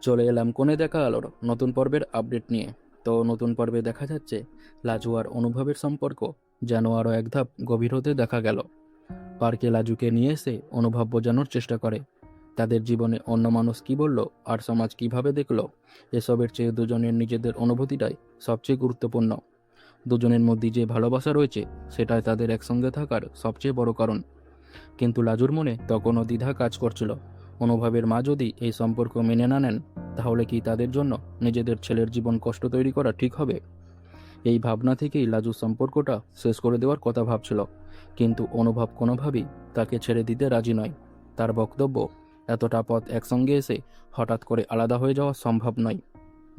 চলে এলাম কোণে দেখা আলোর নতুন পর্বের আপডেট নিয়ে। তো নতুন পর্বে দেখা যাচ্ছে লাজু আর অনুভবের সম্পর্ক যেন আরও এক ধাপ গভীর হতে দেখা গেল। পার্কে লাজুকে নিয়ে এসে অনুভব বোঝানোর চেষ্টা করে তাদের জীবনে অন্য মানুষ কি বলল আর সমাজ কিভাবে দেখল, এসবের চেয়ে দুজনের নিজেদের অনুভূতিটাই সবচেয়ে গুরুত্বপূর্ণ। দুজনের মধ্যে যে ভালোবাসা রয়েছে সেটাই তাদের একসঙ্গে থাকার সবচেয়ে বড় কারণ। কিন্তু লাজুর মনে তখনও দ্বিধা কাজ করছিল। অনুভবের মা যদি এই সম্পর্ক মেনে না নেন, তাহলে কি তাদের জন্য নিজেদের ছেলের জীবন কষ্ট তৈরি করা ঠিক হবে? এই ভাবনা থেকেই লাজু সম্পর্কটা শেষ করে দেওয়ার কথা ভাবছিল। কিন্তু অনুভব কোনোভাবেই তাকে ছেড়ে দিতে রাজি নয়। তার বক্তব্য, এতটা পথ একসঙ্গে এসে হঠাৎ করে আলাদা হয়ে যাওয়া সম্ভব নয়।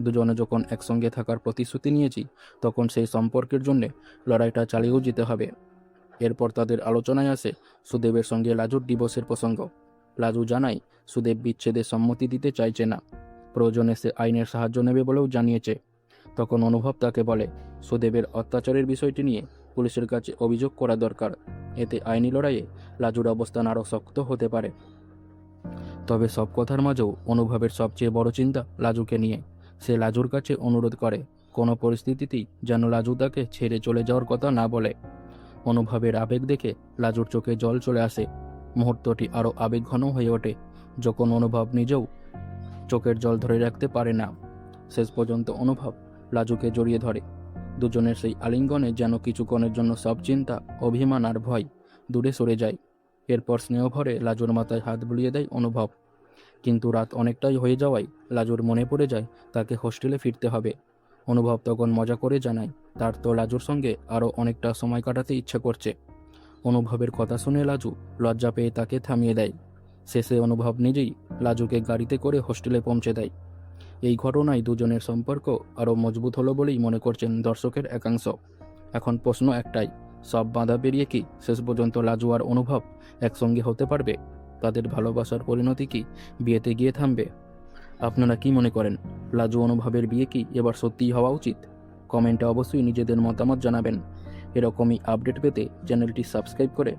দুজনে যখন একসঙ্গে থাকার প্রতিশ্রুতি নিয়েছি, তখন সেই সম্পর্কের জন্য লড়াইটা চালিয়েও যেতে হবে। এরপর তাদের আলোচনায় আসে সুদেবের সঙ্গে লাজুর ডিভোর্সের প্রসঙ্গ। লাজু জানায় সুদেব বিচ্ছেদে সম্মতি দিতে চাইছে না, প্রয়োজনে সে আইনের সাহায্য নেবে বলেও জানিয়েছে। তখন অনুভব তাকে বলে সুদেবের অত্যাচারের বিষয়টি নিয়ে পুলিশের কাছে অভিযোগ করা দরকার, এতে আইনি লড়াইয়ে লাজুর অবস্থান আরও শক্ত হতে পারে। তবে সব কথার মাঝেও অনুভবের সবচেয়ে বড় চিন্তা লাজুকে নিয়ে। সে লাজুর কাছে অনুরোধ করে কোনো পরিস্থিতিতেই যেন লাজু তাকে ছেড়ে চলে যাওয়ার কথা না বলে। অনুভবের আবেগ দেখে লাজুর চোখে জল চলে আসে। মুহূর্তটি আরও আবেগঘন হয়ে ওঠে যখন অনুভব নিজেও চোখের জল ধরে রাখতে পারে না। শেষ পর্যন্ত অনুভব লাজুকে জড়িয়ে ধরে। দুজনের সেই আলিঙ্গনে যেন কিছুক্ষণের জন্য সব চিন্তা, অভিমান আর ভয় দূরে সরে যায়। এরপর স্নেহ ভরে লাজুর মাথায় হাত বুলিয়ে দেয় অনুভব। কিন্তু রাত অনেকটাই হয়ে যাওয়ায় লাজুর মনে পড়ে যায় তাকে হোস্টেলে ফিরতে হবে। অনুভব তখন মজা করে জানায় তার তো লাজুর সঙ্গে আরও অনেকটা সময় কাটাতে ইচ্ছে করছে। অনুভবের কথা শুনে লাজু লজ্জা পেয়ে তাকে থামিয়ে দেয়। শেষে অনুভব নিজেই লাজুকে গাড়িতে করে হোস্টেলে পৌঁছে দেয়। এই ঘটনায় দুজনের সম্পর্ক আরও মজবুত হলো বলেই মনে করছেন দর্শকের একাংশ। এখন প্রশ্ন একটাই, সব বাধা পেরিয়ে কি শেষ পর্যন্ত লাজু আর অনুভব একসঙ্গে হতে পারবে? তাদের ভালোবাসার পরিণতি কি বিয়েতে গিয়ে থামবে? আপনারা কি মনে করেন, লাজু অনুভবের বিয়ে কি এবার সত্যিই হওয়া উচিত? কমেন্টে অবশ্যই নিজেদের মতামত জানাবেন। এরকমই আপডেট পেতে চ্যানেলটি সাবস্ক্রাইব করে